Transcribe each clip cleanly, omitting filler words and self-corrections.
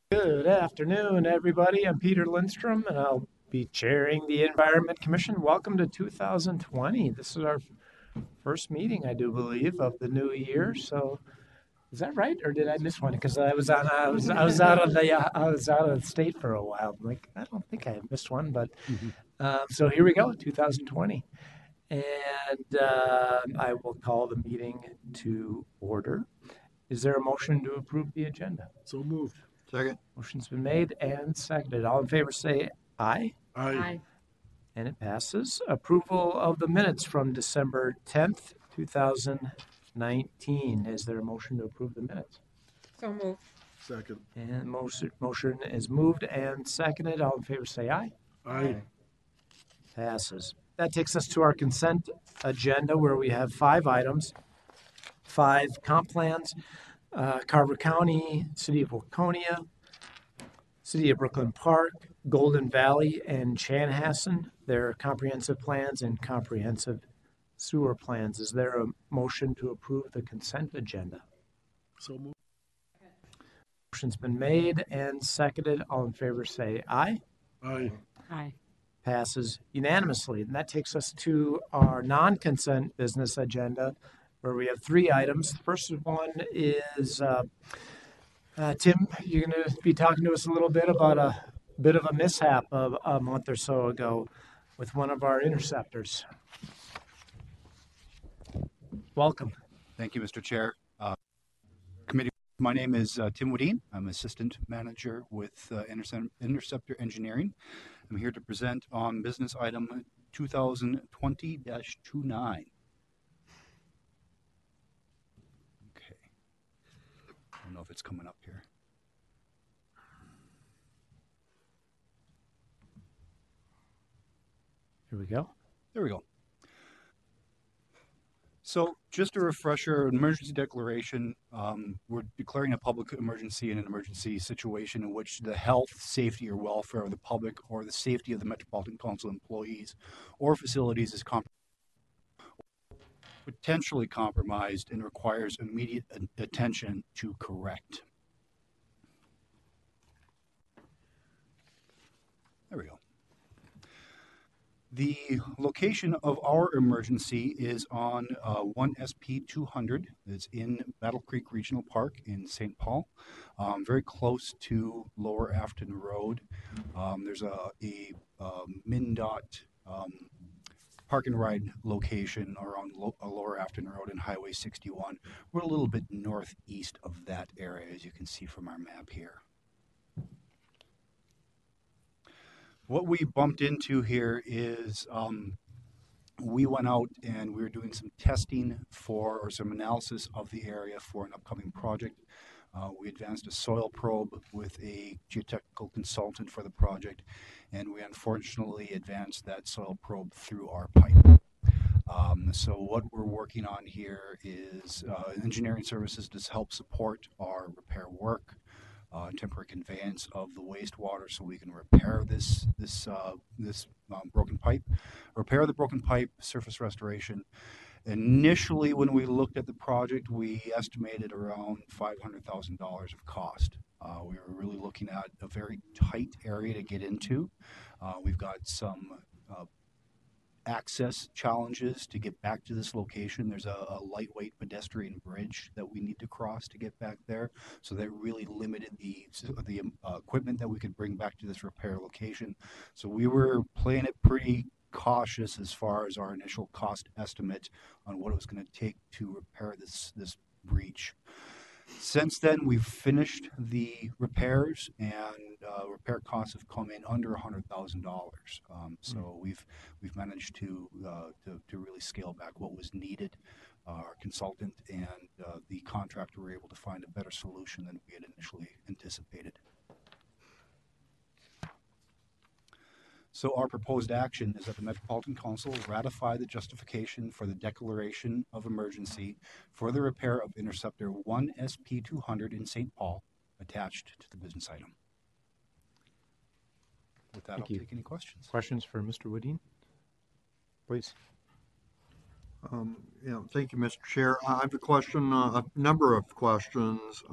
Good afternoon, everybody. I'm Peter Lindstrom, and I'll be chairing the Environment Commission. Welcome to 2020. This is our first meeting, I do believe, of the new year. So, is that right, or did I miss one? Because I was out of the state for a while. I'm like, I don't think I missed one, but so here we go, 2020, and I will call the meeting to order. Is there a motion to approve the agenda? So moved. Second. Motion's been made and seconded. All in favor say aye, Aye. and it passes. Approval of the minutes from December 10th, 2019. Is there a motion to approve the minutes? So moved. Second. And motion is moved and seconded. All in favor say aye. Aye. Passes. That takes us to our consent agenda where we have 5 items, 5 comp plans. Carver County, City of Waconia, City of Brooklyn Park, Golden Valley, and Chanhassen, their comprehensive plans and comprehensive sewer plans. Is there a motion to approve the consent agenda? So moved. Motion's been made and seconded. All in favor say aye. Aye. Aye. Passes unanimously. And that takes us to our non-consent business agenda, where we have 3 items. The first one is Tim, you're going to be talking to us a little bit about a bit of a mishap of a month or so ago with one of our interceptors. Welcome. Thank you, Mr. Chair. Committee, my name is Tim Woodine. I'm Assistant Manager with Interceptor Engineering. I'm here to present on business item 2020-29. Okay. I don't know if it's coming up here. Here we go. There we go. So just a refresher, an emergency declaration, we're declaring a public emergency in an emergency situation in which the health, safety, or welfare of the public or the safety of the Metropolitan Council employees or facilities is potentially compromised and requires immediate attention to correct. There we go. The location of our emergency is on 1 SP 200. It's in Battle Creek Regional Park in St. Paul, very close to Lower Afton Road. There's a MnDOT park and ride location around Lower Afton Road and Highway 61. We're a little bit northeast of that area, as you can see from our map here. What we bumped into here is we went out and we were doing some testing or some analysis of the area for an upcoming project. We advanced a soil probe with a geotechnical consultant for the project, and we unfortunately advanced that soil probe through our pipe. So what we're working on here is engineering services to help support our repair work. Temporary conveyance of the wastewater so we can repair this broken pipe, repair the broken pipe, surface restoration. Initially, when we looked at the project, we estimated around $500,000 of cost. We were really looking at a very tight area to get into. We've got some access challenges to get back to this location. There's a lightweight pedestrian bridge that we need to cross to get back there. So that really limited the equipment that we could bring back to this repair location. So we were playing it pretty cautious as far as our initial cost estimate on what it was going to take to repair this breach. Since then, we've finished the repairs, and repair costs have come in under $100,000. So we've managed to really scale back what was needed. Our consultant and the contractor were able to find a better solution than we had initially anticipated. So our proposed action is that the Metropolitan Council ratify the justification for the declaration of emergency for the repair of Interceptor 1 SP 200 in St. Paul, attached to the business item. With that, I'll take any questions. Questions for Mr. Woodine? Please. Thank you, Mr. Chair. I have a question, a number of questions.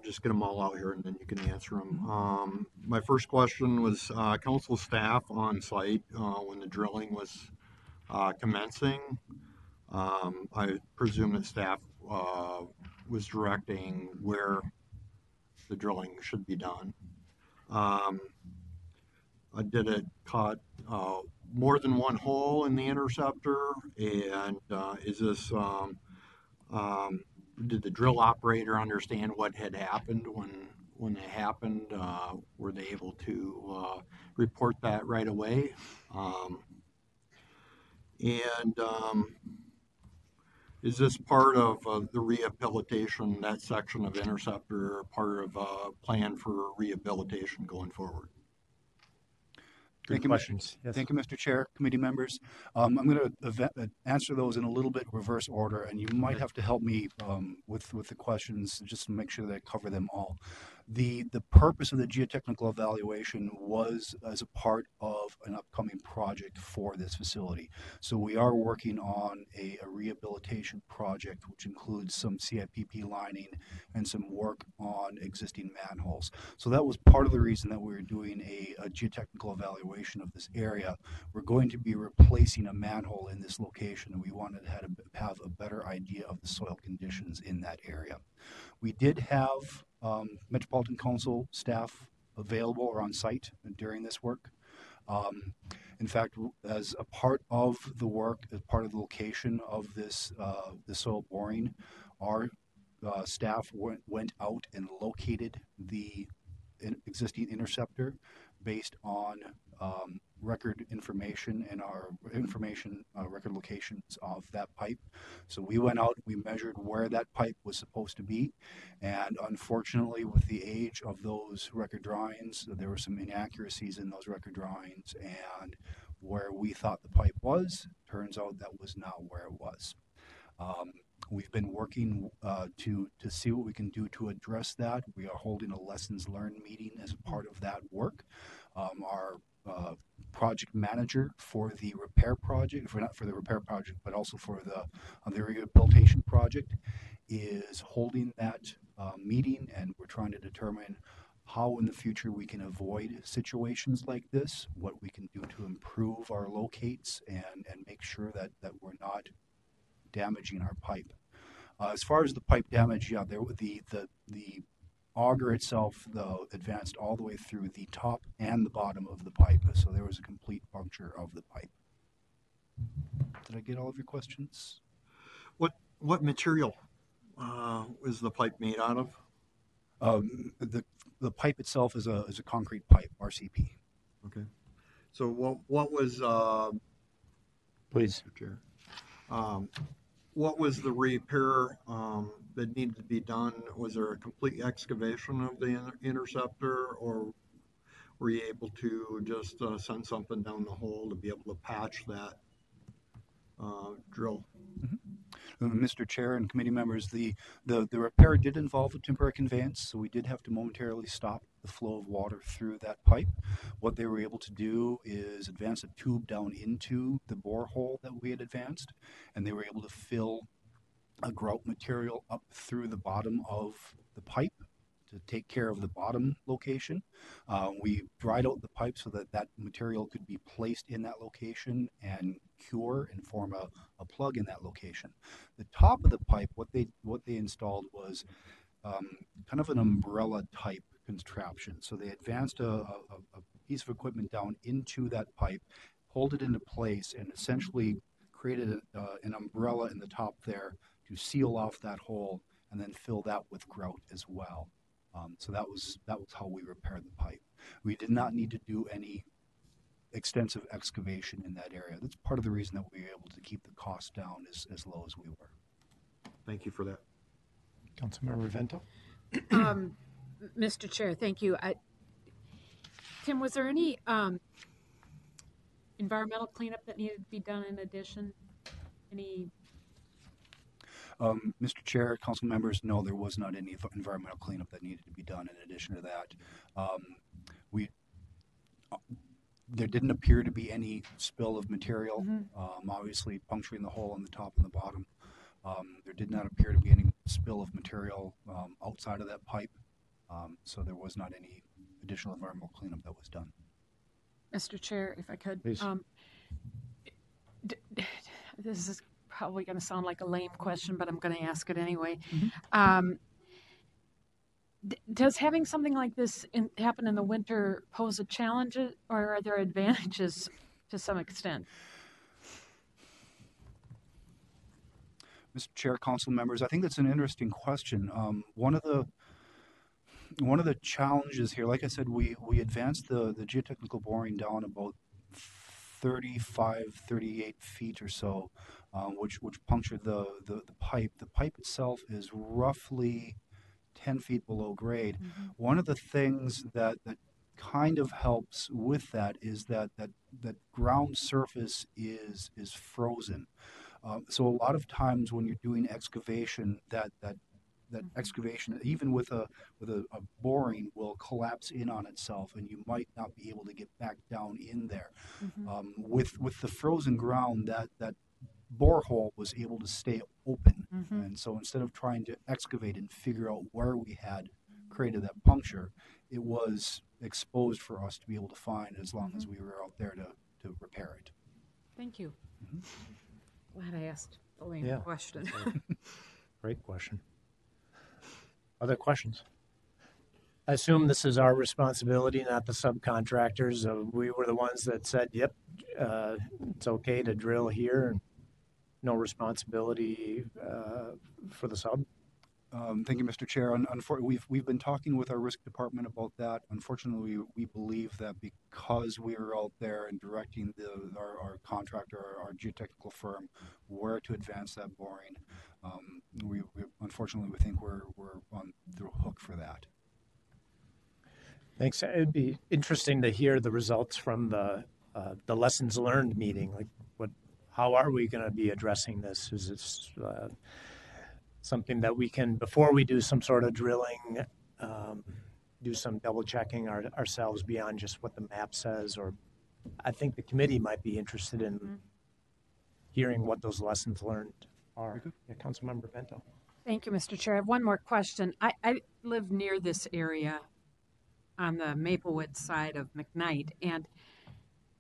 just get them all out here and then you can answer them. My first question was council staff on site when the drilling was commencing. I presume that staff was directing where the drilling should be done. Did it cut more than one hole in the interceptor? And is this did the drill operator understand what had happened when it happened? Were they able to report that right away? And is this part of the rehabilitation, that section of interceptor, part of a plan for rehabilitation going forward? Good questions. Yes. Thank you, Mr. Chair, committee members. I'm going to answer those in a little bit reverse order, and you might have to help me with the questions just to make sure that I cover them all. The purpose of the geotechnical evaluation was as a part of an upcoming project for this facility. So we are working on a rehabilitation project, which includes some CIPP lining and some work on existing manholes. So that was part of the reason that we were doing a geotechnical evaluation of this area. We're going to be replacing a manhole in this location, and we wanted to have a better idea of the soil conditions in that area. We did have Metropolitan Council staff available or on site during this work. In fact, as a part of the work, as part of the location of this the soil boring, our staff went out and located the existing interceptor based on record information and our record locations of that pipe. So we went out, we measured where that pipe was supposed to be, and unfortunately with the age of those record drawings, there were some inaccuracies in those record drawings, and where we thought the pipe was, turns out that was not where it was. We've been working to see what we can do to address that. We are holding a lessons learned meeting as a part of that work. Our project manager for the repair project, not for the repair project, but also for the rehabilitation project, is holding that meeting, and we're trying to determine how in the future we can avoid situations like this, what we can do to improve our locates and make sure that we're not damaging our pipe. As far as the pipe damage, yeah, the auger itself, though, advanced all the way through the top and the bottom of the pipe, so there was a complete puncture of the pipe. Did I get all of your questions? What material is the pipe made out of? The pipe itself is a concrete pipe, RCP. Okay. So what was Please. Mr. Chair, what was the repair that needed to be done? Was there a complete excavation of the interceptor, or were you able to just send something down the hole to be able to patch that drill? Mr. Chair and committee members, the repair did involve a temporary conveyance, so we did have to momentarily stop the flow of water through that pipe. What they were able to do is advance a tube down into the borehole that we had advanced, and they were able to fill a grout material up through the bottom of the pipe to take care of the bottom location. We dried out the pipe so that material could be placed in that location and cure and form a plug in that location. The top of the pipe, what they installed was kind of an umbrella type contraption. So they advanced a piece of equipment down into that pipe, pulled it into place, and essentially created an umbrella in the top there to seal off that hole and then fill that with grout as well. So that was how we repaired the pipe. We did not need to do any extensive excavation in that area. That's part of the reason that we were able to keep the cost down as low as we were. Thank you for that. Councilmember Vento. Mr. Chair, thank you. Tim, was there any environmental cleanup that needed to be done in addition? Any? Mr. Chair, council members, no, there was not any environmental cleanup that needed to be done in addition to that. There didn't appear to be any spill of material, obviously puncturing the hole on the top and the bottom. There did not appear to be any spill of material outside of that pipe, so there was not any additional environmental cleanup that was done. Mr. Chair, if I could. Please. This is probably going to sound like a lame question, but I'm going to ask it anyway. Does having something like this happen in the winter pose a challenge, or are there advantages to some extent? Mr. Chair, council members, I think that's an interesting question. One of the challenges here, like I said, we advanced the geotechnical boring down about 38 feet or so, which punctured the pipe. The pipe itself is roughly 10 feet below grade. One of the things that kind of helps with that is that ground surface is frozen. So a lot of times when you're doing excavation, that excavation, even with a boring, will collapse in on itself, and you might not be able to get back down in there. With the frozen ground, that borehole was able to stay open, and so instead of trying to excavate and figure out where we had created that puncture, it was exposed for us to be able to find as long as we were out there to repair it. Thank you. Glad I asked the lame question. Great question. Other questions? I assume this is our responsibility, not the subcontractors. We were the ones that said, yep, it's okay to drill here, and no responsibility for the sub. Thank you, Mr. Chair. We've been talking with our risk department about that. Unfortunately, we believe that because we were out there and directing our contractor, our geotechnical firm, where to advance that boring, we think we're on the hook for that. Thanks. It'd be interesting to hear the results from the lessons learned meeting. Like, how are we going to be addressing this? Is this something that we can, before we do some sort of drilling, do some double checking ourselves beyond just what the map says? Or I think the committee might be interested in hearing what those lessons learned are. Yeah, Councilmember Bento. Thank you, Mr. Chair. I have one more question. I live near this area on the Maplewood side of McKnight and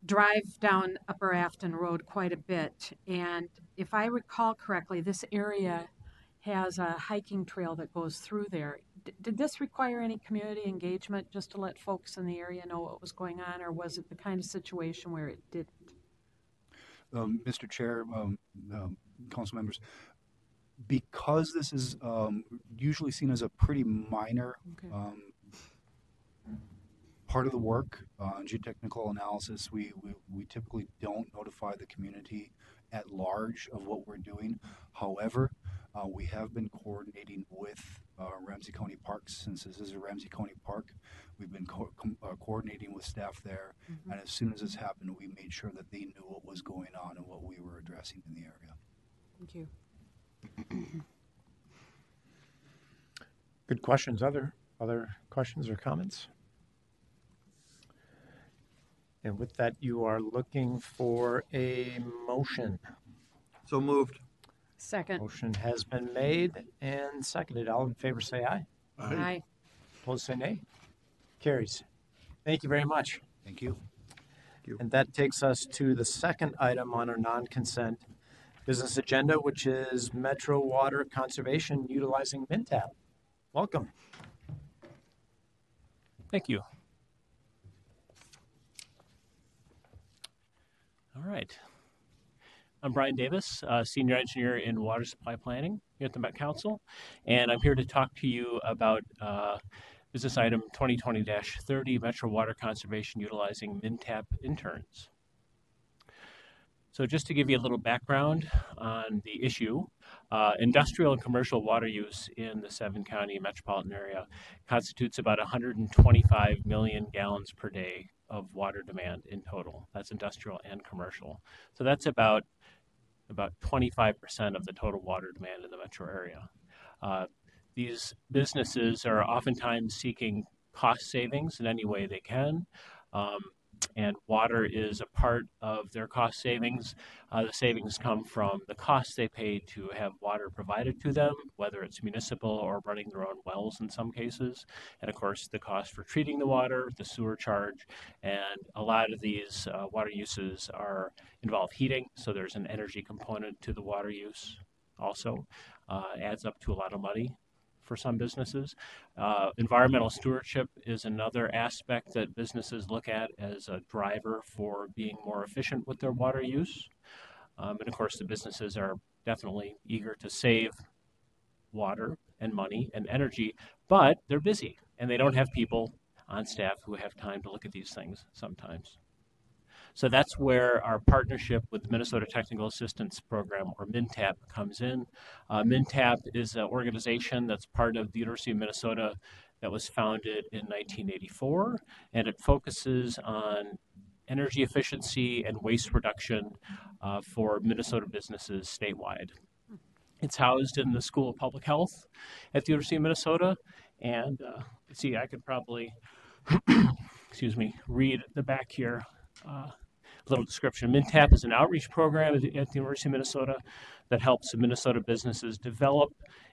drive down Upper Afton Road quite a bit. And if I recall correctly, this area has a hiking trail that goes through there. Did this require any community engagement just to let folks in the area know what was going on, or was it the kind of situation where it didn't? Mr. Chair, council members, because this is usually seen as a pretty minor part of the work, geotechnical analysis, we typically don't notify the community at large of what we're doing. However, we have been coordinating with Ramsey County Parks. Since this is a Ramsey County Park, we've been coordinating with staff there, and as soon as this happened, we made sure that they knew what was going on and what we were addressing in the area. Thank you. Good questions. Other questions or comments? And with that, you are looking for a motion. So moved. Second. Motion has been made and seconded. All in favor say aye. Aye. Opposed say nay. Carries. Thank you very much. Thank you. And that takes us to the second item on our non-consent business agenda, which is Metro Water Conservation utilizing MnTAP. Welcome. Thank you. All right. I'm Brian Davis, Senior Engineer in Water Supply Planning here at the Met Council, and I'm here to talk to you about business item 2020-30, Metro Water Conservation utilizing MnTAP interns. So just to give you a little background on the issue, industrial and commercial water use in the 7-county metropolitan area constitutes about 125 million gallons per day of water demand in total. That's industrial and commercial. So that's about 25% of the total water demand in the metro area. These businesses are oftentimes seeking cost savings in any way they can. and water is a part of their cost savings. The savings come from the costs they pay to have water provided to them, whether it's municipal or running their own wells in some cases. And of course, the cost for treating the water, the sewer charge, and a lot of these water uses involve heating, so there's an energy component to the water use also. Adds up to a lot of money for some businesses. Environmental stewardship is another aspect that businesses look at as a driver for being more efficient with their water use. And of course, the businesses are definitely eager to save water and money and energy, but they're busy and they don't have people on staff who have time to look at these things sometimes. So that's where our partnership with the Minnesota Technical Assistance Program, or MNTAP, comes in. MNTAP is an organization that's part of the University of Minnesota that was founded in 1984, and it focuses on energy efficiency and waste reduction for Minnesota businesses statewide. It's housed in the School of Public Health at the University of Minnesota, and let's see, I could probably, read the back here. Little description. MNTAP is an outreach program at the University of Minnesota that helps Minnesota businesses develop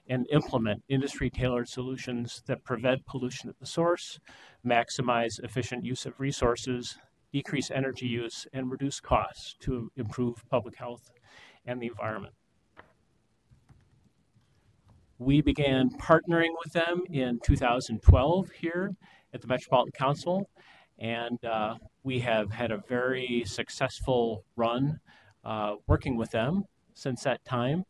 and implement industry-tailored solutions that prevent pollution at the source, maximize efficient use of resources, decrease energy use, and reduce costs to improve public health and the environment. We began partnering with them in 2012 here at the Metropolitan Council, and we have had a very successful run working with them since that time.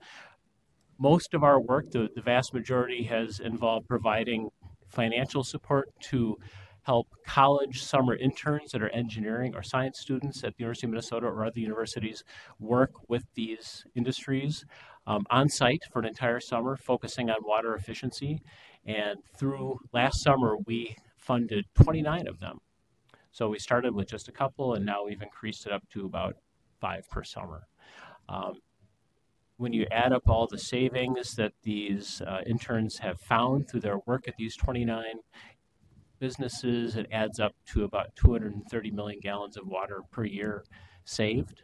Most of our work, the vast majority, has involved providing financial support to help college summer interns that are engineering or science students at the University of Minnesota or other universities work with these industries on site for an entire summer, focusing on water efficiency. And through last summer, we funded 29 of them. So we started with just a couple, and now we've increased it up to about 5 per summer. When you add up all the savings that these interns have found through their work at these 29 businesses, it adds up to about 230 million gallons of water per year saved.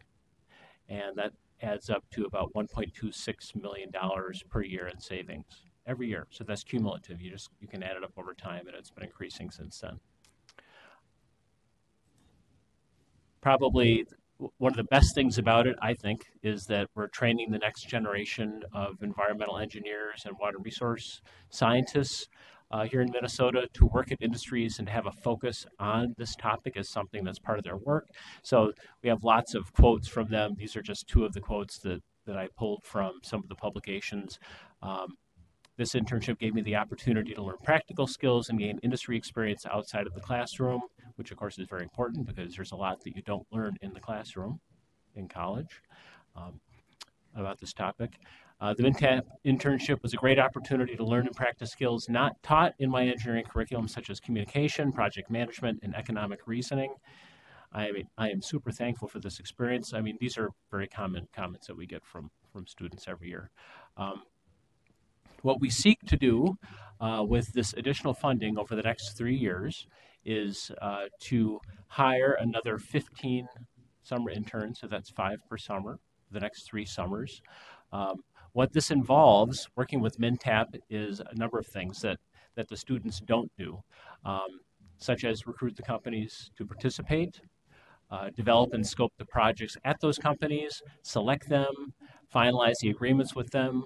And that adds up to about $1.26 million per year in savings every year. So that's cumulative. You can add it up over time, and it's been increasing since then. Probably one of the best things about it, I think, is that we're training the next generation of environmental engineers and water resource scientists here in Minnesota to work at industries and have a focus on this topic as something that's part of their work. So we have lots of quotes from them. These are just 2 of the quotes that I pulled from some of the publications. This internship gave me the opportunity to learn practical skills and gain industry experience outside of the classroom, which of course is very important because there's a lot that you don't learn in the classroom in college about this topic. The MNTAP internship was a great opportunity to learn and practice skills not taught in my engineering curriculum, such as communication, project management, and economic reasoning. I am super thankful for this experience. I mean, these are very common comments that we get from students every year. What we seek to do with this additional funding over the next 3 years is to hire another 15 summer interns, so that's 5 per summer, for the next 3 summers. What this involves, working with MNTAP, is a number of things that the students don't do, such as recruit the companies to participate, develop and scope the projects at those companies, select them, finalize the agreements with them,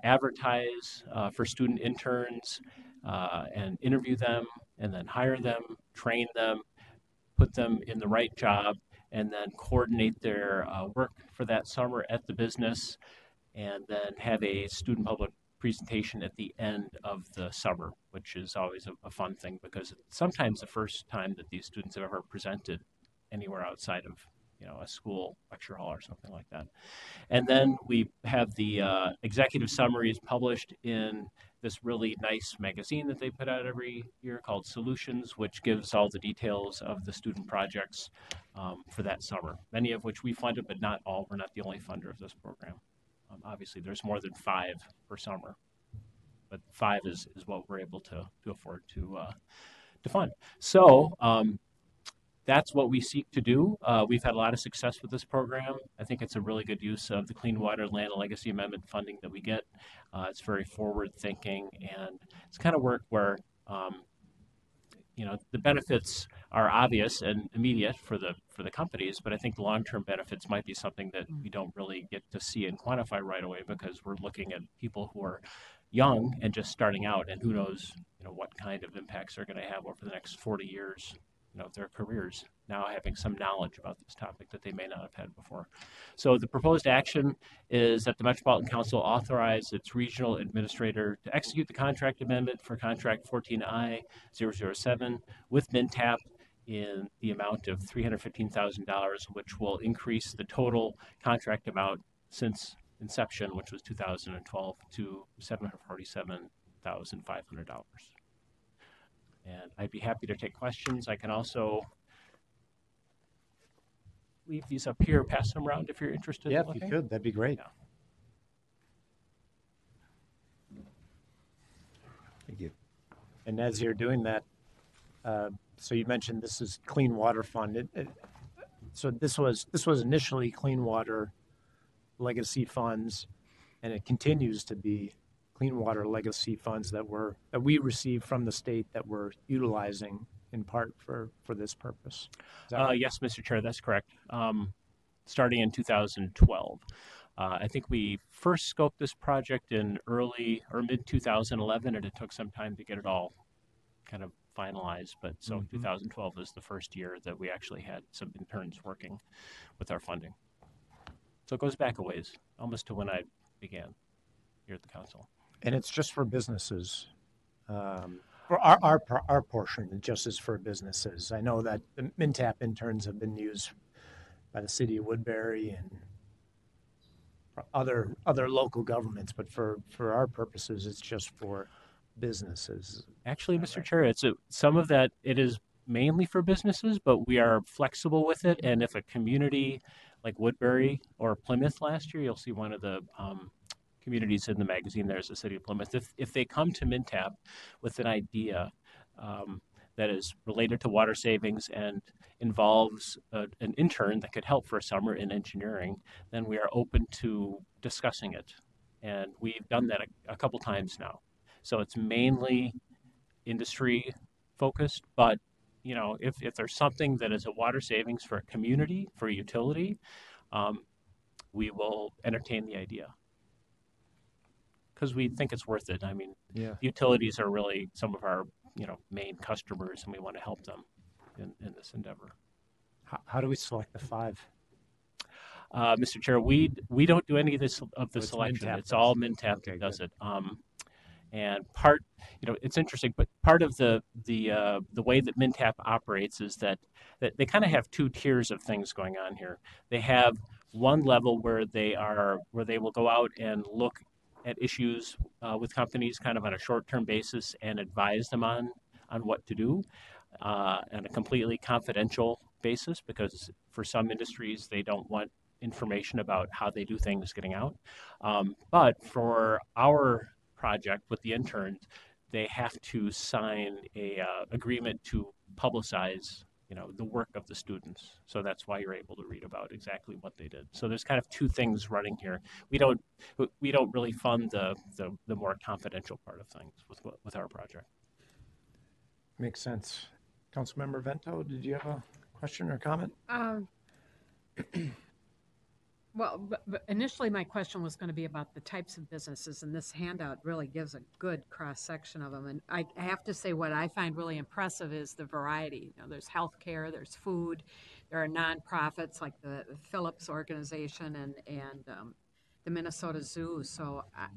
advertise for student interns, and interview them, and then hire them, train them, put them in the right job, and then coordinate their work for that summer at the business, and then have a student public presentation at the end of the summer, which is always a fun thing because it's sometimes the first time that these students have ever presented anywhere outside of a school lecture hall or something like that. And then we have the executive summaries published in this really nice magazine that they put out every year called Solutions, which gives all the details of the student projects for that summer, many of which we funded, but not all. We're not the only funder of this program. Obviously, there's more than 5 per summer, but 5 is what we're able to afford to fund. So that's what we seek to do. We've had a lot of success with this program. I think it's a really good use of the Clean Water Land and Legacy Amendment funding that we get. It's very forward thinking, and it's kind of work where the benefits are obvious and immediate for the companies, but I think the long-term benefits might be something that we don't really get to see and quantify right away because we're looking at people who are young and just starting out, and who knows what kind of impacts they're going to have over the next 40 years of their careers, now having some knowledge about this topic that they may not have had before. So the proposed action is that the Metropolitan Council authorize its regional administrator to execute the contract amendment for contract 14I-007 with MnTAP in the amount of $315,000, which will increase the total contract amount since inception, which was 2012, to $747,500. And I'd be happy to take questions. I can also leave these up here, pass them around if you're interested. Yeah, in if you looking. could, that'd be great. Yeah. Thank you. And as you're doing that, so you mentioned this is Clean Water Fund. So this was initially Clean Water Legacy funds, and it continues to be Clean Water Legacy funds that we received from the state that we're utilizing in part for this purpose. Is that right? Yes, Mr. Chair, that's correct. Starting in 2012. I think we first scoped this project in early or mid 2011, and it took some time to get it all kind of finalized. But so 2012 was the first year that we actually had some interns working with our funding. So it goes back a ways, almost to when I began here at the council. And it's just for businesses. For our portion, it just is for businesses. I know that the MnTAP interns have been used by the city of Woodbury and other local governments, but for our purposes, it's just for businesses. Actually, Mr. Chair, some of that it is mainly for businesses, but we are flexible with it. And if a community like Woodbury or Plymouth last year, you'll see one of the communities in the magazine there's the city of Plymouth. If they come to MnTAP with an idea that is related to water savings and involves an intern that could help for a summer in engineering, then we are open to discussing it. And we've done that a couple times now. So it's mainly industry focused, but if there's something that is a water savings for a community, for a utility, we will entertain the idea. Because we think it's worth it. I mean, utilities are really some of our, main customers, and we want to help them in this endeavor. How do we select the 5? Mr. Chair, we don't do any of this it's selection. MnTAP It's all MnTAP that does it. And part, it's interesting, but part of the way that MnTAP operates is that they kind of have 2 tiers of things going on here. They have one level where they will go out and look at issues with companies kind of on a short-term basis and advise them on what to do on a completely confidential basis, because for some industries they don't want information about how they do things getting out. But for our project with the interns, they have to sign a agreement to publicize the work of the students. So that's why you're able to read about exactly what they did. So there's kind of 2 things running here. We don't really fund the more confidential part of things with our project. Makes sense. Councilmember Vento, did you have a question or comment? Well, but initially my question was going to be about the types of businesses, and this handout really gives a good cross-section of them. And I have to say what I find really impressive is the variety. There's healthcare, there's food, there are nonprofits like the Phillips organization and the Minnesota Zoo. So I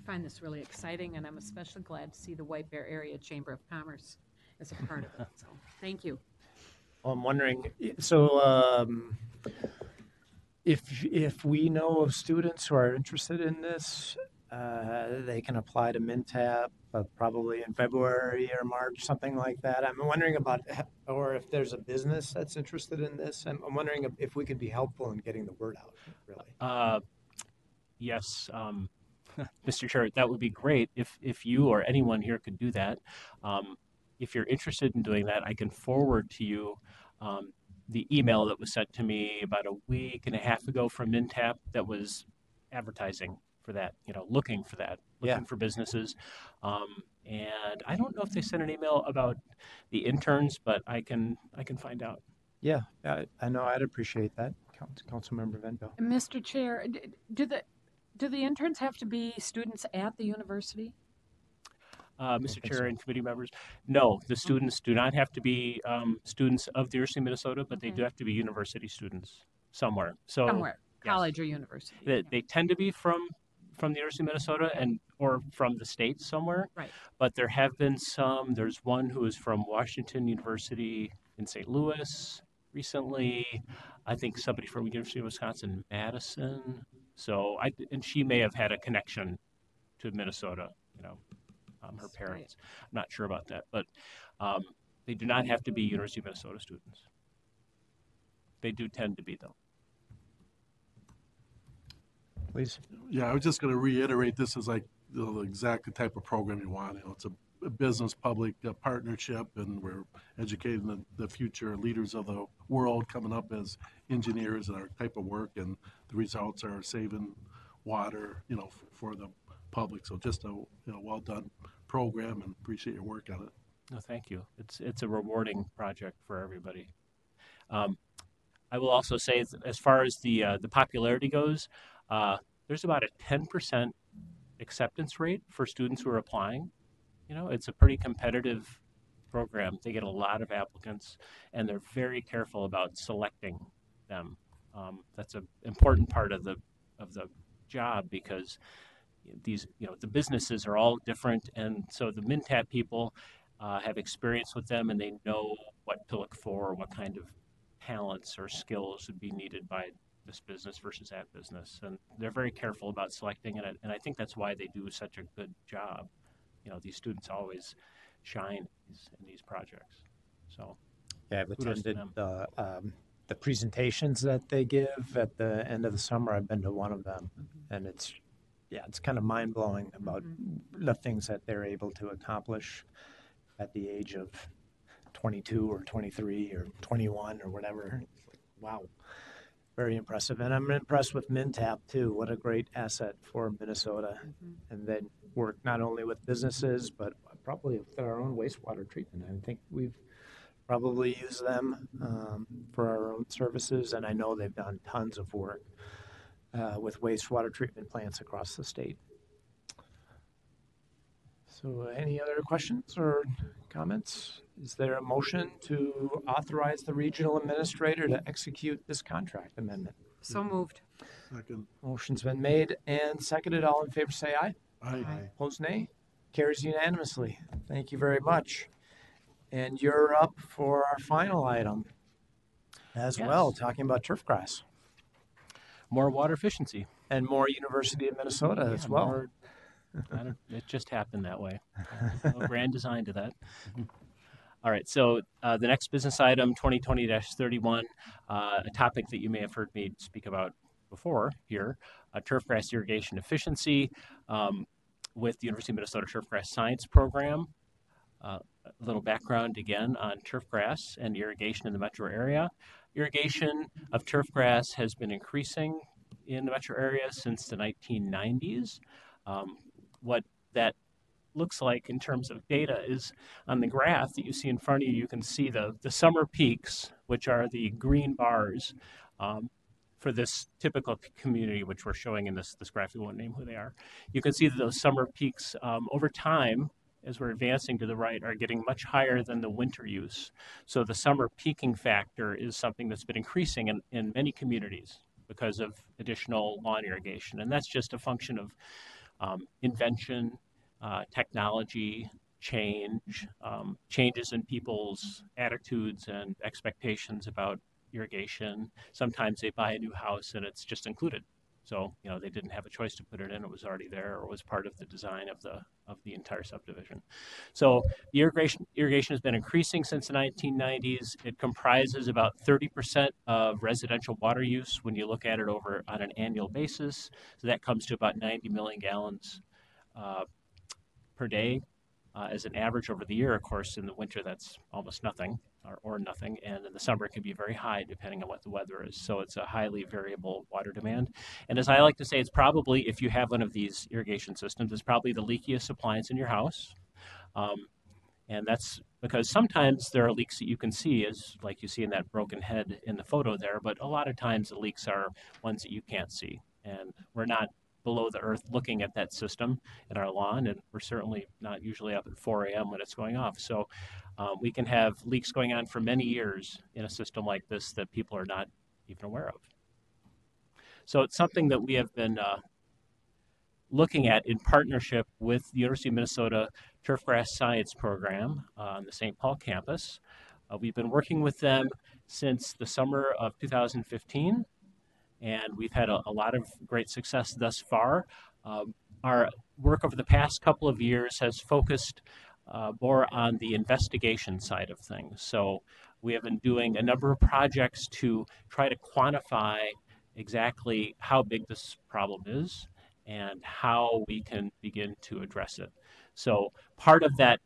find this really exciting, and I'm especially glad to see the White Bear Area Chamber of Commerce as a part of it. So thank you. Well, I'm wondering, so if we know of students who are interested in this, they can apply to MnTAP probably in February or March, something like that. I'm wondering about, or if there's a business that's interested in this. I'm wondering if we could be helpful in getting the word out, really. Yes, Mr. Chair, that would be great if you or anyone here could do that. If you're interested in doing that, I can forward to you the email that was sent to me about a week and a half ago from MnTap that was advertising for that, looking for that, looking Yeah. for businesses. And I don't know if they sent an email about the interns, but I can find out. Yeah, I know. I'd appreciate that, Councilmember Vento. Mr. Chair, do the interns have to be students at the university? Mr. think Chair so. and committee members, no, the students do not have to be students of the University of Minnesota, but they Okay. do have to be university students somewhere. So Somewhere, yes. college or university. They tend to be from the University of Minnesota or from the States somewhere. Right. But there have been some. There's one who is from Washington University in St. Louis recently. I think somebody from University of Wisconsin Madison. So and she may have had a connection to Minnesota. Her That's parents. I'm not sure about that, but they do not have to be University of Minnesota students. They do tend to be, though. Please. Yeah, I was just going to reiterate, this is like the exact type of program you want. It's a business-public partnership, and we're educating the future leaders of the world coming up as engineers in our type of work, and the results are saving water, for the public. So just a well-done program, and appreciate your work on it. No, thank you. It's a rewarding project for everybody. I will also say, as far as the popularity goes, there's about a 10% acceptance rate for students who are applying. It's a pretty competitive program. They get a lot of applicants, and they're very careful about selecting them. That's an important part of the job, because these the businesses are all different, and so the MnTap people have experience with them, and they know what to look for, what kind of talents or skills would be needed by this business versus that business, and they're very careful about selecting it, and I think that's why they do such a good job. These students always shine in these projects. So Yeah, I've kudos to attended them. the presentations that they give at the end of the summer. I've been to one of them, and it's kind of mind blowing about the things that they're able to accomplish at the age of 22 or 23 or 21 or whatever. It's like, wow, very impressive. And I'm impressed with MnTap too. What a great asset for Minnesota. And then work not only with businesses, but probably with our own wastewater treatment. I think we've probably used them for our own services, and I know they've done tons of work with wastewater treatment plants across the state. So any other questions or comments? Is there a motion to authorize the regional administrator to execute this contract amendment? So moved. Second. Motion's been made and seconded. All in favor say aye. Aye. Opposed, nay. Carries unanimously. Thank you very much. And you're up for our final item as Yes. well, talking about turf grass More water efficiency. and more University of Minnesota as well. It just happened that way. No grand design to that. All right, so the next business item, 2020-31, a topic that you may have heard me speak about before here, turfgrass irrigation efficiency with the University of Minnesota Turfgrass Science Program. A little background again on turfgrass and irrigation in the metro area. Irrigation of turfgrass has been increasing in the metro area since the 1990s. What that looks like in terms of data is on the graph that you see in front of you, you can see the summer peaks, which are the green bars for this typical community, which we're showing in this graph. We won't name who they are. You can see that those summer peaks over time, as we're advancing to the right, are getting much higher than the winter use. So the summer peaking factor is something that's been increasing in many communities because of additional lawn irrigation. And that's just a function of invention, technology, change, changes in people's attitudes and expectations about irrigation. Sometimes they buy a new house and it's just included. So, they didn't have a choice to put it in. It was already there, or was part of the design of the entire subdivision. So the irrigation has been increasing since the 1990s. It comprises about 30% of residential water use when you look at it over on an annual basis. So that comes to about 90 million gallons per day. as an average over the year. Of course, in the winter, that's almost nothing or nothing. And in the summer, it can be very high depending on what the weather is. So it's a highly variable water demand. And as I like to say, it's probably, if you have one of these irrigation systems, it's probably the leakiest appliance in your house. And that's because sometimes there are leaks that you can see, as like you see in that broken head in the photo there, but a lot of times the leaks are ones that you can't see. And we're not below the earth looking at that system in our lawn, and we're certainly not usually up at 4 a.m. when it's going off. So we can have leaks going on for many years in a system like this that people are not even aware of. So it's something that we have been looking at in partnership with the University of Minnesota Turfgrass Science Program on the St. Paul campus. We've been working with them since the summer of 2015, and we've had a lot of great success thus far. Our work over the past couple of years has focused more on the investigation side of things. So we have been doing a number of projects to try to quantify exactly how big this problem is and how we can begin to address it. So part of that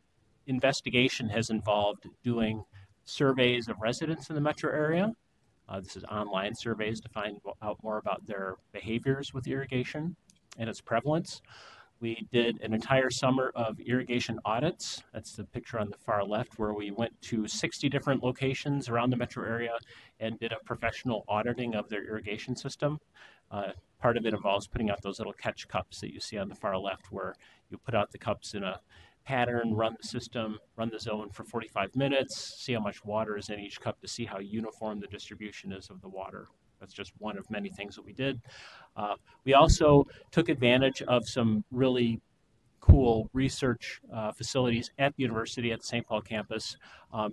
investigation has involved doing surveys of residents in the metro area. This is online surveys to find out more about their behaviors with irrigation and its prevalence. We did an entire summer of irrigation audits. That's the picture on the far left, where we went to 60 different locations around the metro area and did a professional auditing of their irrigation system. Part of it involves putting out those little catch cups that you see on the far left, where you put out the cups in a pattern, run the system, run the zone for 45 minutes, see how much water is in each cup to see how uniform the distribution is of the water. That's just one of many things that we did. We also took advantage of some really cool research facilities at the university, at the St. Paul campus,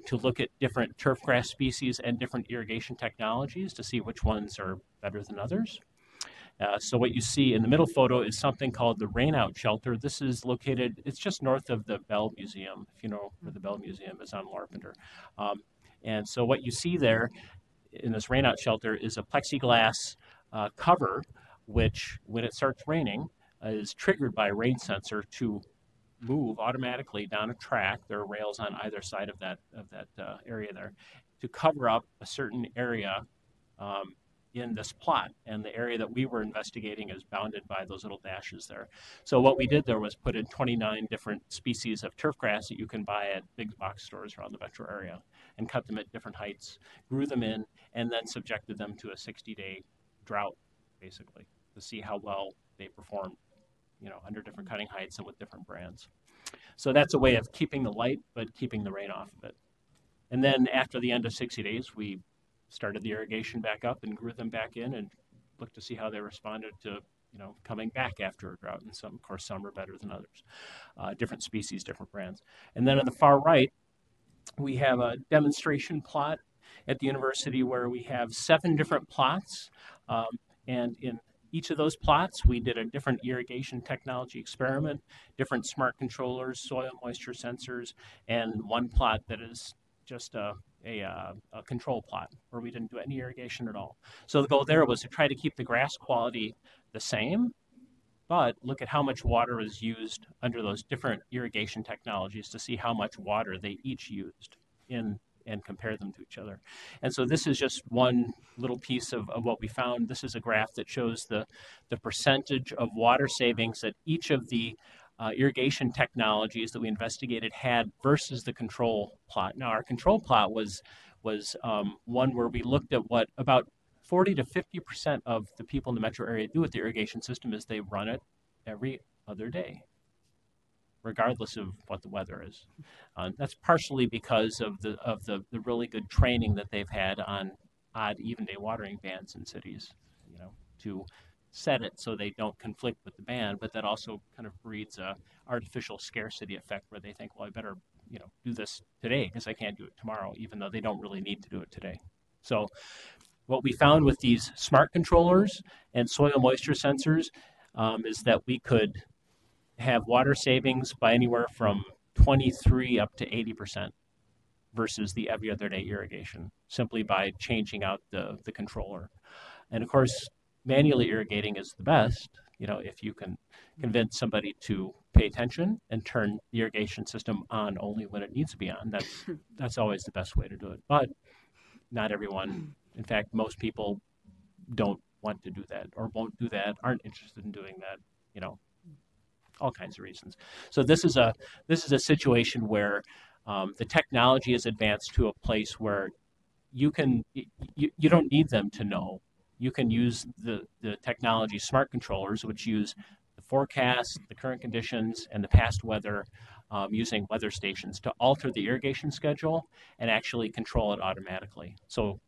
to look at different turfgrass species and different irrigation technologies to see which ones are better than others. So what you see in the middle photo is something called the Rainout Shelter. This is located, it's just north of the Bell Museum, if you know where the Bell Museum is on Larpenteur. And so what you see there in this Rainout Shelter is a plexiglass cover, which when it starts raining is triggered by a rain sensor to move automatically down a track. There are rails on either side of that area there to cover up a certain area in this plot, and the area that we were investigating is bounded by those little dashes there. So what we did there was put in 29 different species of turfgrass that you can buy at big box stores around the metro area, and cut them at different heights, grew them in, and then subjected them to a 60-day drought, basically, to see how well they performed, under different cutting heights and with different brands. So that's a way of keeping the light, but keeping the rain off of it. And then after the end of 60 days, we started the irrigation back up and grew them back in and looked to see how they responded to, coming back after a drought. And some, of course, some are better than others. Different species, different brands. And then on the far right, we have a demonstration plot at the university where we have 7 different plots. And in each of those plots, we did a different irrigation technology experiment, different smart controllers, soil moisture sensors, and one plot that is just a control plot where we didn't do any irrigation at all. So the goal there was to try to keep the grass quality the same, but look at how much water is used under those different irrigation technologies to see how much water they each used and compare them to each other. And so this is just one little piece of what we found. This is a graph that shows the percentage of water savings that each of the irrigation technologies that we investigated had versus the control plot. Now, our control plot was one where we looked at what about 40 to 50% of the people in the metro area do with the irrigation system is they run it every other day, regardless of what the weather is. That's partially because of the really good training that they've had on odd even day watering bans in cities, to set it so they don't conflict with the ban, but that also kind of breeds a artificial scarcity effect where they think, well, I better, do this today because I can't do it tomorrow, even though they don't really need to do it today. So what we found with these smart controllers and soil moisture sensors is that we could have water savings by anywhere from 23 up to 80% versus the every other day irrigation, simply by changing out the controller. And of course, manually irrigating is the best, if you can convince somebody to pay attention and turn the irrigation system on only when it needs to be on. That's always the best way to do it. But not everyone, in fact, most people don't want to do that or won't do that, aren't interested in doing that, you know, all kinds of reasons. So this is a situation where the technology has advanced to a place where you don't need them to know. You can use the technology smart controllers, which use the forecast, the current conditions, and the past weather using weather stations to alter the irrigation schedule and actually control it automatically. So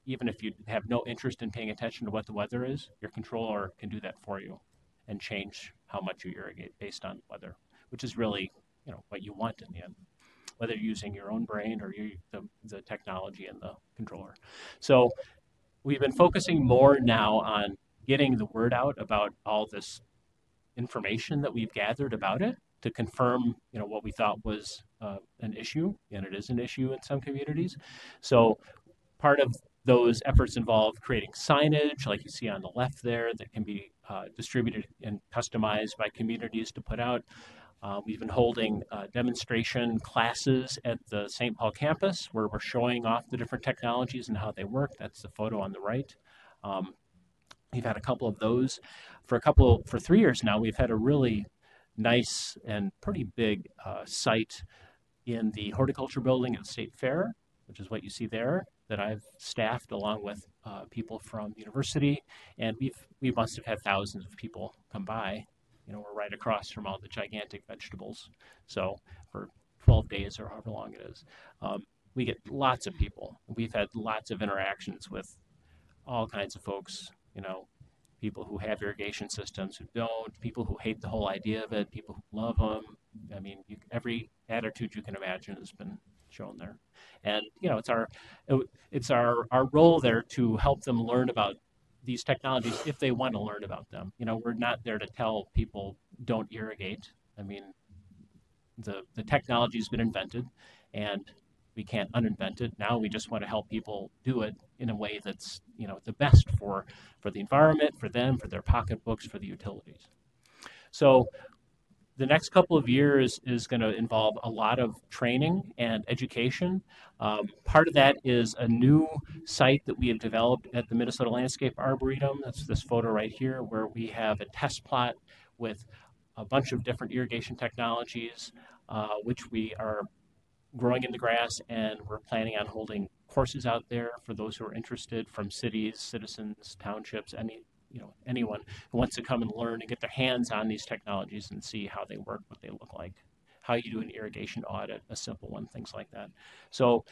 even if you have no interest in paying attention to what the weather is, your controller can do that for you and change how much you irrigate based on weather, which is really, you know, what you want in the end, whether you're using your own brain or the technology in the controller. So we've been focusing more now on getting the word out about all this information that we've gathered about it to confirm, you know, what we thought was an issue, and it is an issue in some communities. So part of those efforts involve creating signage, like you see on the left there, that can be distributed and customized by communities to put out. We've been holding demonstration classes at the St. Paul campus where we're showing off the different technologies and how they work. That's the photo on the right. We've had a couple of those. For 3 years now, we've had a really nice and pretty big site in the horticulture building at the State Fair, which is what you see there, that I've staffed along with people from the university. And we must have had thousands of people come by. You know, we're right across from all the gigantic vegetables. So for 12 days or however long it is, we get lots of people. We've had lots of interactions with all kinds of folks, you know, people who have irrigation systems who don't, people who hate the whole idea of it, people who love them. I mean, every attitude you can imagine has been shown there. And, you know, it's our role there to help them learn about these technologies if they want to learn about them. You know, we're not there to tell people don't irrigate. I mean, the technology's been invented and we can't uninvent it. Now we just want to help people do it in a way that's, you know, the best for the environment, for them, for their pocketbooks, for the utilities. So the next couple of years is going to involve a lot of training and education. Part of that is a new site that we have developed at the Minnesota Landscape Arboretum. That's this photo right here, where we have a test plot with a bunch of different irrigation technologies, which we are growing in the grass, and we're planning on holding courses out there for those who are interested, from cities, citizens, townships, anyone who wants to come and learn and get their hands on these technologies and see how they work, what they look like, how you do an irrigation audit, a simple one, things like that. So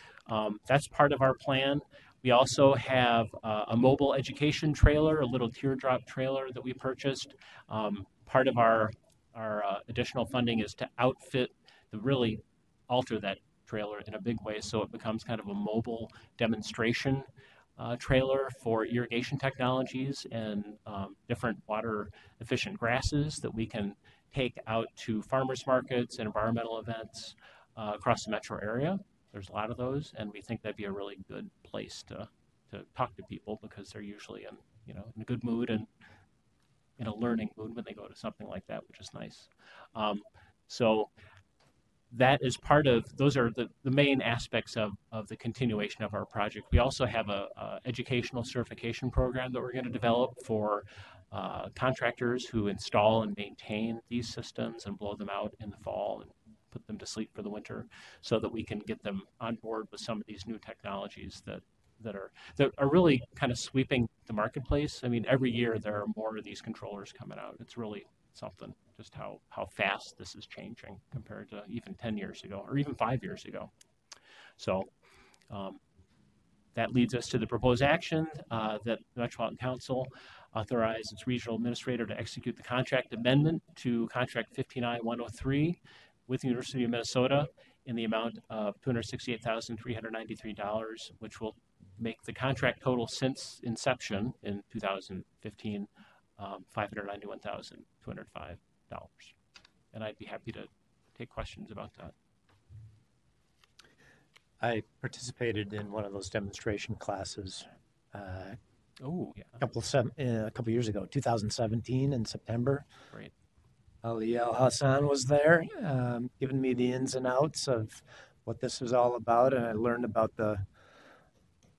that's part of our plan. We also have a mobile education trailer, a little teardrop trailer that we purchased. Part of our additional funding is to really alter that trailer in a big way so it becomes kind of a mobile demonstration trailer for irrigation technologies and different water efficient grasses that we can take out to farmers markets and environmental events across the metro area. There's a lot of those, and we think that'd be a really good place to talk to people, because they're usually in a good mood and in a learning mood when they go to something like that, which is nice. So that is those are the main aspects of the continuation of our project. We also have a educational certification program that we're going to develop for contractors who install and maintain these systems and blow them out in the fall and put them to sleep for the winter, so that we can get them on board with some of these new technologies that are really kind of sweeping the marketplace. I mean, every year there are more of these controllers coming out. It's really something, just how fast this is changing compared to even 10 years ago or even 5 years ago. So that leads us to the proposed action that the Metropolitan Council authorized its regional administrator to execute the contract amendment to contract 59-103 with the University of Minnesota in the amount of $268,393, which will make the contract total since inception in 2015 $591,205. And I'd be happy to take questions about that. I participated in one of those demonstration classes Yeah. a couple years ago, 2017 in September. Great. Ali Al Hassan was there, giving me the ins and outs of what this is all about, and I learned about the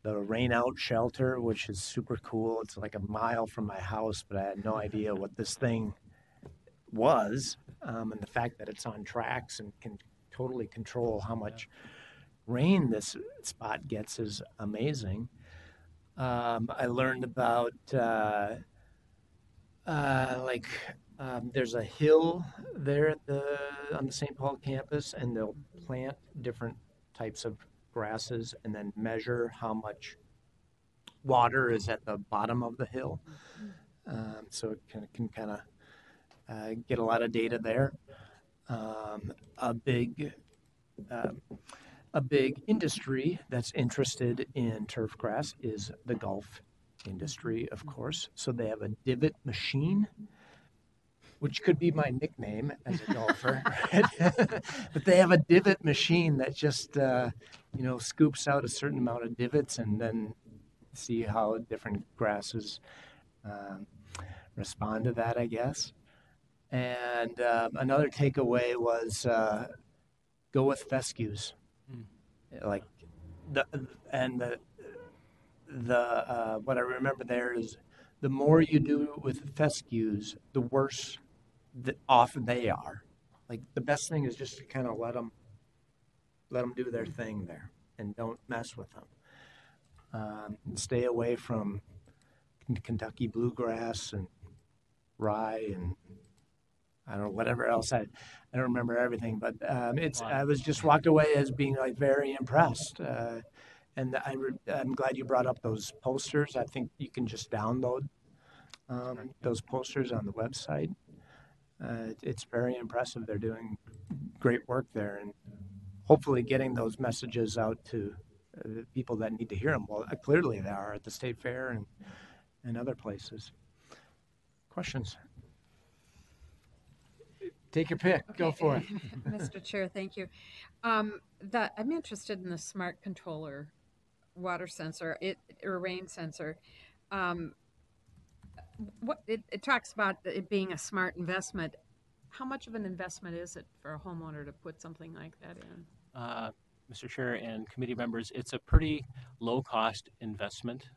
rain out shelter, which is super cool. It's like a mile from my house, but I had no idea what this thing was, and the fact that it's on tracks and can totally control how much rain this spot gets is amazing. I learned about like there's a hill there at on the St. Paul campus, and they'll plant different types of grasses and then measure how much water is at the bottom of the hill. So it can kind of get a lot of data there. Um, a big a big industry that's interested in turf grass is the golf industry, of course. So they have a divot machine, which could be my nickname as a golfer. But they have a divot machine that just scoops out a certain amount of divots and then see how different grasses respond to that, I guess. And another takeaway was go with fescues. Like the what I remember there is the more you do with fescues, the worse off they are. Like the best thing is just to kind of let them do their thing there and don't mess with them. Stay away from Kentucky bluegrass and rye and I don't know whatever else. I don't remember everything, but I was just walked away as being like very impressed. And I'm glad you brought up those posters. I think you can just download those posters on the website. It's very impressive. They're doing great work there, and hopefully getting those messages out to people that need to hear them. Well, clearly they are at the State Fair and other places. Questions? Take your pick. Go for it. Mr. Chair, thank you. I'm interested in the smart controller water sensor, or rain sensor. It talks about it being a smart investment. How much of an investment is it for a homeowner to put something like that in? Mr. Chair and committee members, it's a pretty low-cost investment.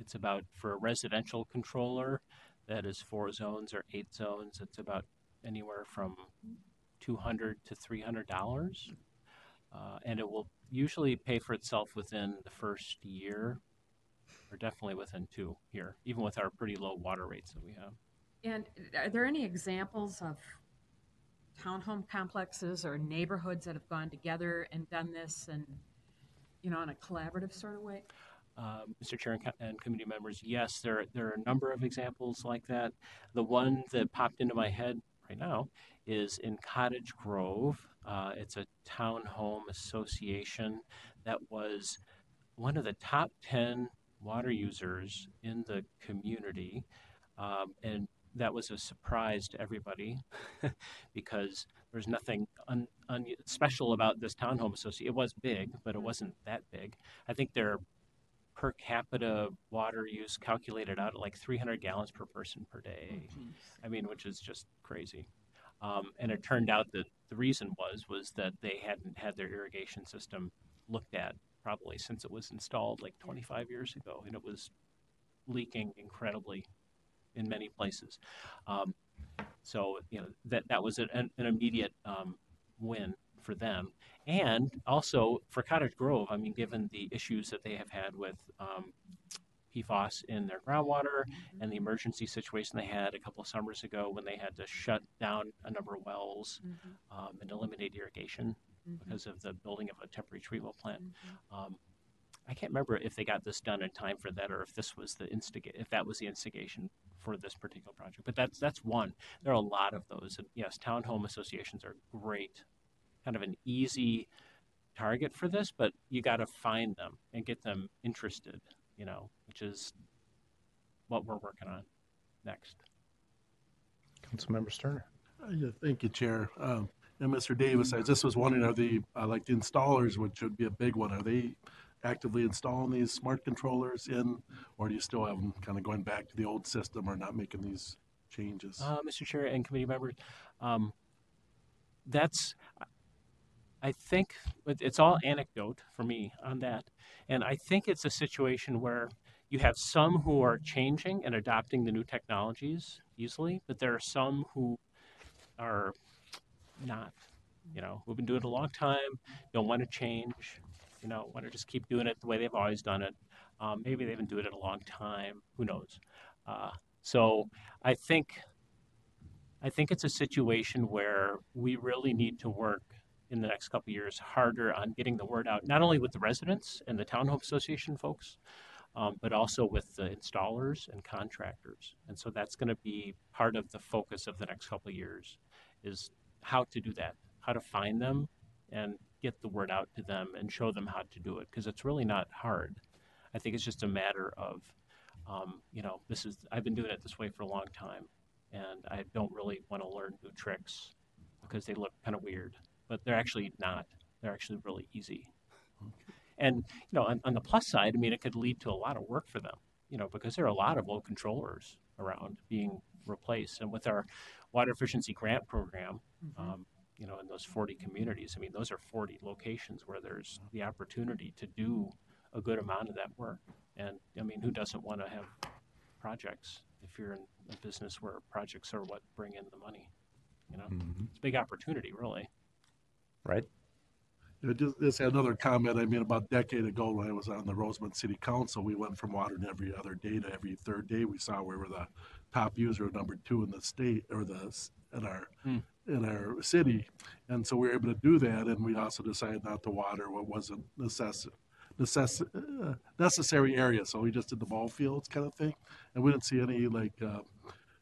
It's about, for a residential controller that is 4 zones or 8 zones, it's about anywhere from $200 to $300, and it will usually pay for itself within the first year, or definitely within 2 here, even with our pretty low water rates that we have. And are there any examples of townhome complexes or neighborhoods that have gone together and done this, and in a collaborative sort of way? Mr. Chair and committee members, yes, there are a number of examples like that. The one that popped into my head right now is in Cottage Grove. It's a townhome association that was one of the top 10 water users in the community, and that was a surprise to everybody because there's nothing special about this townhome association. It was big, but it wasn't that big. I think their per capita water use calculated out at like 300 gallons per person per day. I mean, which is just crazy. And it turned out that the reason was that they hadn't had their irrigation system looked at probably since it was installed like 25 years ago, and it was leaking incredibly in many places. So that was an immediate win for them. And also for Cottage Grove, I mean, given the issues that they have had with PFAS in their groundwater and the emergency situation they had a couple of summers ago when they had to shut down a number of wells and eliminate irrigation because of the building of a temporary treatment plant. I can't remember if they got this done in time for that, or if this was if that was the instigation for this particular project. But that's one. There are a lot of those. And yes, townhome associations are great, kind of an easy target for this, but you got to find them and get them interested, which is what we're working on next. Councilmember Sterner. Yeah, thank you, Chair. And Mr. Davis, I just was wondering, are the like the installers, which would be a big one, are they actively installing these smart controllers in, or do you still have them kind of going back to the old system or not making these changes? Mr. Chair and committee members, that's, I think it's all anecdote for me on that. And I think it's a situation where you have some who are changing and adopting the new technologies easily, but there are some who are not, who've been doing it a long time, don't want to change, want to just keep doing it the way they've always done it. Maybe they've been doing it a long time, who knows? So I think it's a situation where we really need to work in the next couple of years harder on getting the word out, not only with the residents and the Townhome Association folks, but also with the installers and contractors. And so that's going to be part of the focus of the next couple of years, is how to do that, how to find them and get the word out to them and show them how to do it, because it's really not hard. I think it's just a matter of, I've been doing it this way for a long time, and I don't really want to learn new tricks because they look kind of weird, but they're actually not. They're actually really easy. And, on the plus side, it could lead to a lot of work for them, because there are a lot of load controllers around being replaced. And with our water efficiency grant program, in those 40 communities, those are 40 locations where there's the opportunity to do a good amount of that work. And, who doesn't want to have projects if you're in a business where projects are what bring in the money? It's a big opportunity, really. Right. Just another comment. About a decade ago when I was on the Roseman City Council, we went from watering every other day to every third day. We saw we were the top user, number 2 in the state, or in our city, and so we were able to do that. And we also decided not to water what wasn't necessary area. So we just did the ball fields kind of thing, and we didn't see any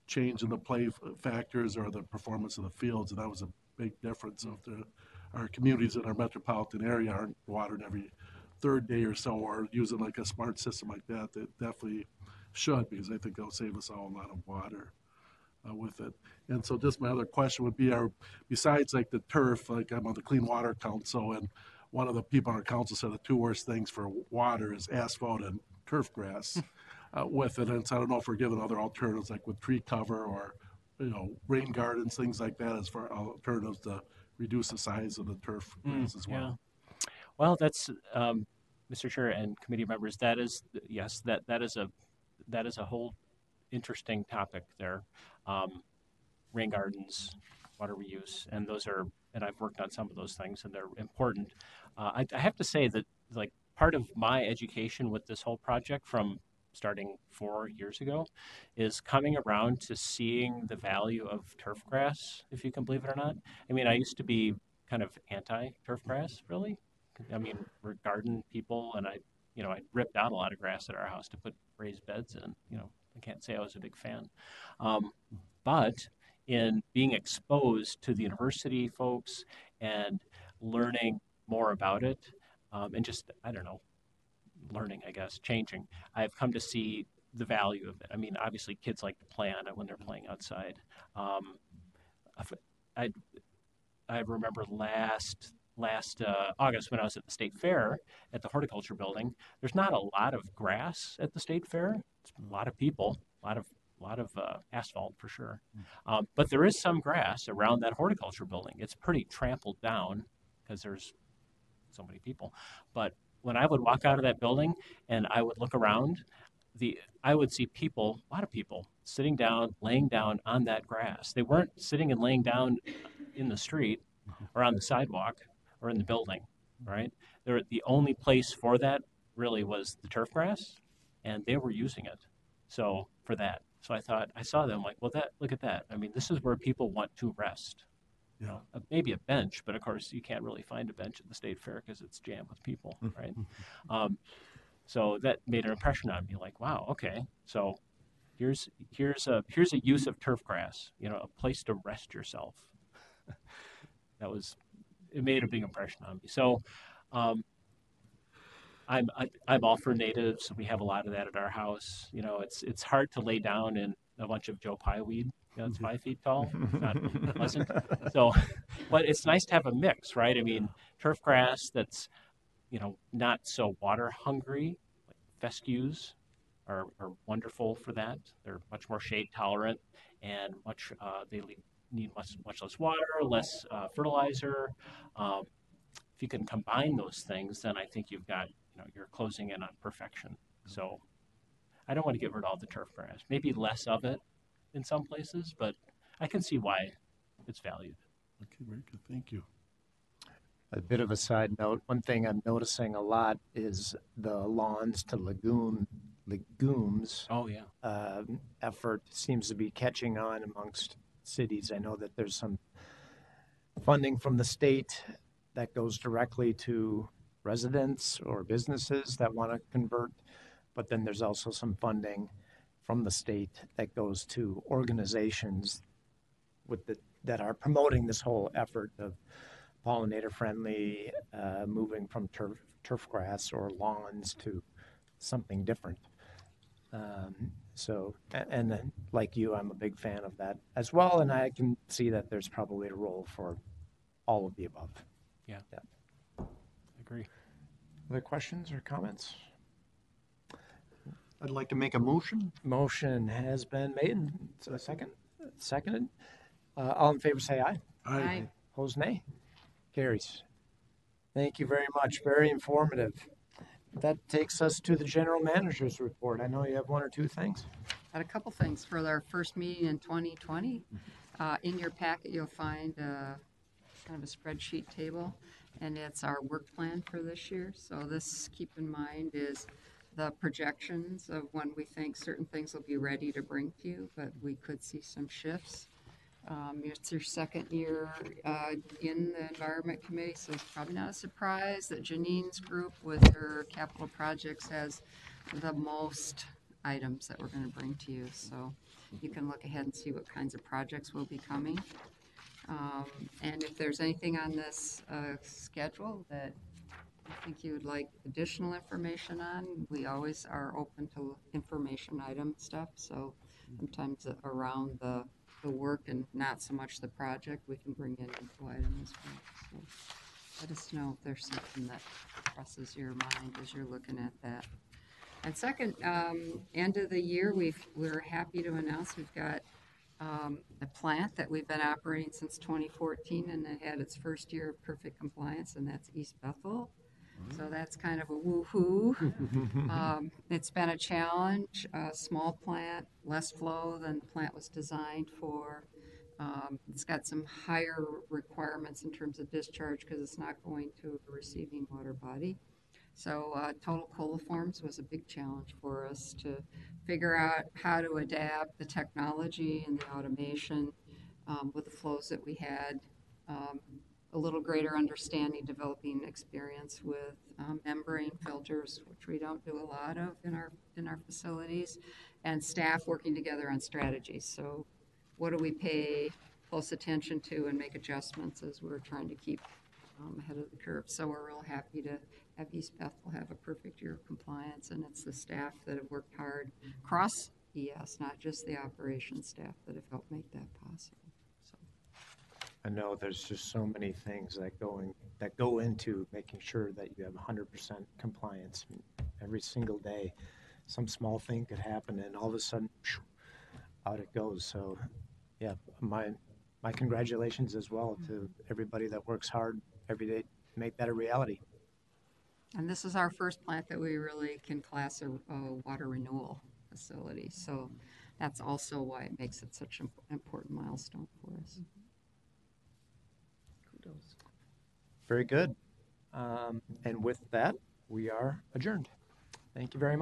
change in the play factors or the performance of the fields, and that was a big difference. So if our communities in our metropolitan area aren't watered every third day or so, or using like a smart system like that, they definitely should, because I think it'll save us all a lot of water with it. And so just my other question would be, besides like the turf, like I'm on the Clean Water Council, and one of the people on our council said the 2 worst things for water is asphalt and turf grass with it. And so I don't know if we're given other alternatives, like with tree cover or, rain gardens, things like that, as far alternatives to reduce the size of the turf grass as well. Yeah. Well, that's, Mr. Chair and committee members, that is a whole interesting topic there. Rain gardens, water reuse, and I've worked on some of those things, and they're important. I have to say that, part of my education with this whole project from starting 4 years ago is coming around to seeing the value of turf grass, if you can believe it or not. I used to be kind of anti-turf grass, really. We're garden people, and I ripped out a lot of grass at our house to put raised beds in. I can't say I was a big fan. But in being exposed to the university folks and learning more about it, and just, learning, I guess, changing, I've come to see the value of it. Obviously kids like to play on it when they're playing outside. I remember last August when I was at the State Fair at the Horticulture Building. There's not a lot of grass at the State Fair. It's a lot of people, a lot of asphalt for sure. But there is some grass around that Horticulture Building. It's pretty trampled down because there's so many people. But when I would walk out of that building and I would look around, I would see people, a lot of people, sitting down, laying down on that grass. They weren't sitting and laying down in the street or on the sidewalk or in the building, right? The only place for that really was the turf grass, and they were using it. So for that, I saw them like, well, look at that. This is where people want to rest. Maybe a bench, but of course you can't really find a bench at the State Fair because it's jammed with people, right? So that made an impression on me, like, wow, okay, so here's a use of turf grass, a place to rest yourself. It made a big impression on me. So I'm all for natives. We have a lot of that at our house. It's hard to lay down in a bunch of Joe Pye weed. It's 5 feet tall. It's not pleasant. So, but it's nice to have a mix, right? Turf grass that's, not so water hungry, like fescues, are wonderful for that. They're much more shade tolerant and need much less water, less fertilizer. Um, if you can combine those things, then I think you're closing in on perfection. So I don't want to get rid of all the turf grass. Maybe less of it in some places, but I can see why it's valued. Okay, very good. Thank you. A bit of a side note, one thing I'm noticing a lot is the lawns to legumes Oh yeah. effort seems to be catching on amongst cities. I know that there's some funding from the state that goes directly to residents or businesses that want to convert, but then there's also some funding from the state that goes to organizations that are promoting this whole effort of pollinator friendly, moving from turf grass or lawns to something different. And then, like you, I'm a big fan of that as well, and I can see that there's probably a role for all of the above. Yeah. Yeah. I agree. Other questions or comments? I'd like to make a motion. Motion has been made. So seconded. All in favor say aye. Aye. Opposed, nay. Carries. Thank you very much. Very informative. That takes us to the general manager's report. I know you have one or two things. Got a couple things for our first meeting in 2020. In your packet, you'll find kind of a spreadsheet table, and it's our work plan for this year. So this, keep in mind, is the projections of when we think certain things will be ready to bring to you, but we could see some shifts. It's your second year in the Environment Committee, so it's probably not a surprise that Janine's group with her capital projects has the most items that we're going to bring to you. So you can look ahead and see what kinds of projects will be coming. And if there's anything on this schedule that you think you would like additional information on, we always are open to information item stuff. So sometimes around the work and not so much the project, we can bring in info item as well. So let us know if there's something that crosses your mind as you're looking at that. And second, end of the year, we're happy to announce we've got a plant that we've been operating since 2014, and it had its first year of perfect compliance, and that's East Bethel. So that's kind of a woo-hoo. It's been a challenge, a small plant, less flow than the plant was designed for. It's got some higher requirements in terms of discharge because it's not going to a receiving water body. So total coliforms was a big challenge for us to figure out how to adapt the technology and the automation with the flows that we had. A little greater understanding, developing experience with membrane filters, which we don't do a lot of in our facilities, and staff working together on strategies. So what do we pay close attention to and make adjustments as we're trying to keep ahead of the curve. So we're real happy to have East Bethel have a perfect year of compliance, and it's the staff that have worked hard across ES, not just the operations staff, that have helped make that possible. So I know there's just so many things that go into making sure that you have 100% compliance every single day. Some small thing could happen, and all of a sudden, out it goes. So, yeah, my congratulations as well to everybody that works hard every day to make that a reality. And this is our first plant that we really can class a water renewal facility. So that's also why it makes it such an important milestone for us. Kudos. Very good. And with that, we are adjourned. Thank you very much.